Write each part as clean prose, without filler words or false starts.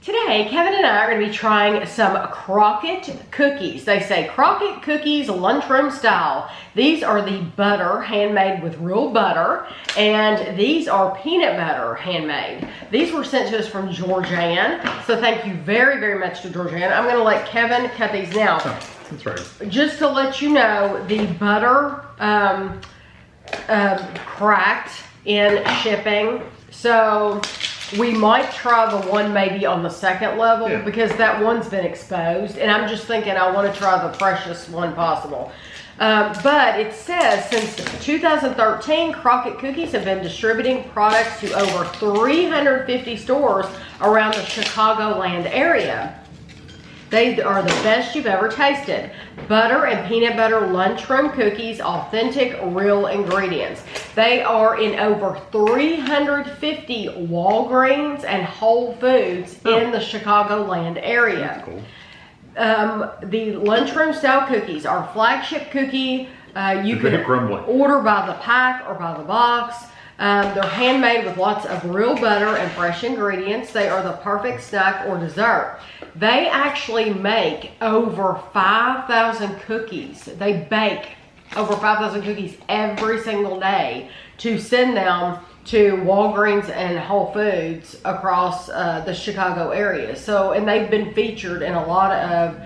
Today, Kevin and I are going to be trying some Crockett cookies. They say Crockett Cookies Lunchroom Style. These are the butter, handmade with real butter, and these are peanut butter, handmade. These were sent to us from Georgianne, so thank you very, very much to Georgianne. I'm going to let Kevin cut these now. Oh, that's right. Just to let you know, the butter cracked in shipping, so we might try the one maybe on the second level because that one's been exposed, and I'm just thinking I want to try the freshest one possible. But it says since 2013, Crockett Cookies have been distributing products to over 350 stores around the Chicagoland area. They are the best you've ever tasted. Butter and peanut butter lunchroom cookies, authentic, real ingredients. They are in over 350 Walgreens and Whole Foods in the Chicagoland area. Cool. The lunchroom style cookies are flagship cookie. You can order by the pack or by the box. They're handmade with lots of real butter and fresh ingredients. They are the perfect snack or dessert. They actually make over 5,000 cookies. They bake over 5,000 cookies every single day to send them to Walgreens and Whole Foods across the Chicago area. So, and they've been featured in a lot of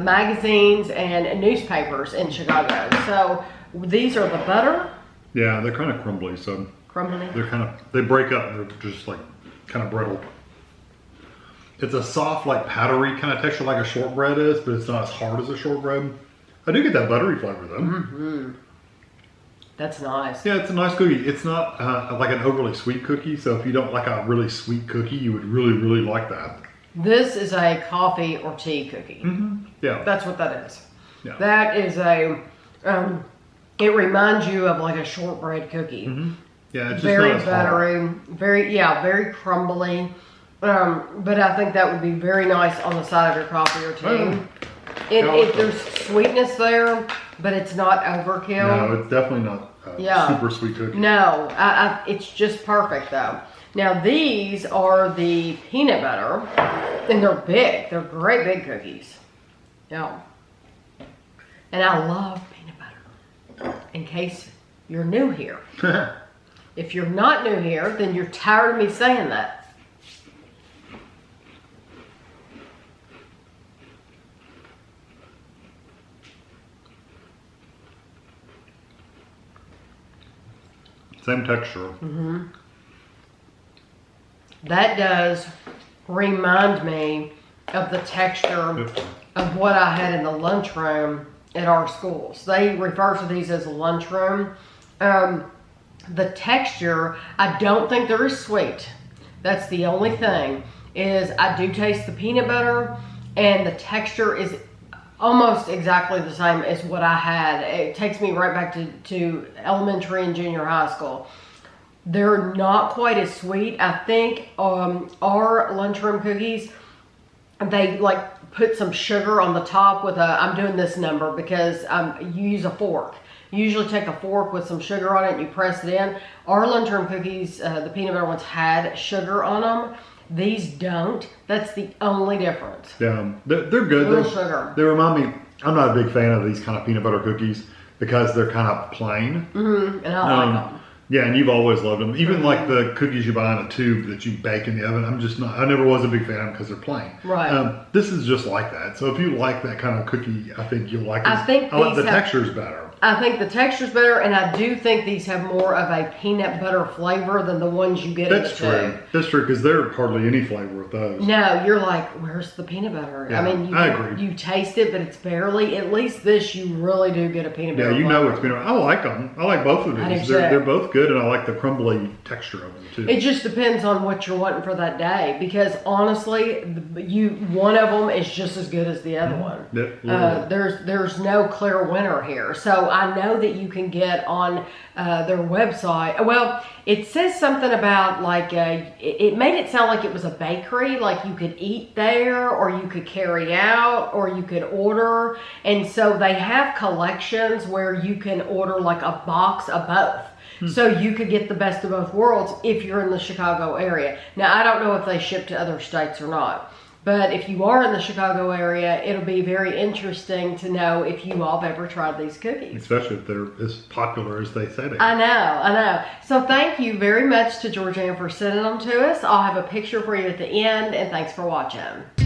magazines and newspapers in Chicago. So these are the butter. Yeah, they're kind of crumbly, so Crumbly. they break up and they're just like kind of brittle. It's a soft, like powdery kind of texture like a shortbread is, but it's not as hard as a shortbread. I do get that buttery flavor though. Mm-hmm. That's nice. Yeah, it's a nice cookie. It's not like an overly sweet cookie, so if you don't like a really sweet cookie, you would really, really like that. This is a coffee or tea cookie. Mm-hmm. Yeah. That's what that is. Yeah. That is a, it reminds you of like a shortbread cookie. Mm-hmm. Yeah, it's just very not as buttery, hard. very crumbly. But I think that would be very nice on the side of your coffee or tea. There's sweetness there, but it's not overkill. No, it's definitely not super sweet cookie. No, it's just perfect though. Now these are the peanut butter, and they're big. They're great big cookies. Yeah. And I love peanut butter. In case you're new here. If you're not new here, then you're tired of me saying that. Same texture. Mm-hmm. That does remind me of the texture of what I had in the lunchroom at our schools. They refer to these as a lunchroom. The texture, I don't think they're as sweet. That's the only thing, is I do taste the peanut butter, and the texture is almost exactly the same as what I had. It takes me right back to elementary and junior high school. They're not quite as sweet. I think our lunchroom cookies, they like put some sugar on the top with I'm doing this number because you use a fork. You usually take a fork with some sugar on it and you press it in. Our lunchroom cookies, the peanut butter ones, had sugar on them. These don't. That's the only difference. Yeah, they're good. Little sugar. They remind me, I'm not a big fan of these kind of peanut butter cookies because they're kind of plain. Mm-hmm. And I like them. Yeah, and you've always loved them. Even like the cookies you buy in a tube that you bake in the oven, I never was a big fan of them because they're plain. Right. This is just like that. So if you like that kind of cookie, I think you'll like it. I like the texture's better. I think the texture's better, and I do think these have more of a peanut butter flavor than the ones you get in the tube. That's true, because there are hardly any flavor with those. No, you're like, where's the peanut butter? Yeah, I mean, I agree. You taste it, but it's barely. At least this, you really do get a peanut butter. Yeah, you flavor. know it's peanut butter. I like them. I like both of these. They're both good, and I like the crumbly texture of them too. It just depends on what you're wanting for that day, because honestly, one of them is just as good as the other one. Yep, there's no clear winner here. So I know that you can get on their website. Well, it says something about like it made it sound like it was a bakery, like you could eat there or you could carry out or you could order. And so they have collections where you can order like a box of both. So you could get the best of both worlds if you're in the Chicago area. Now, I don't know if they ship to other states or not. But if you are in the Chicago area, it'll be very interesting to know if you all have ever tried these cookies. Especially if they're as popular as they say they are. I know. So thank you very much to Georgianne for sending them to us. I'll have a picture for you at the end, and thanks for watching.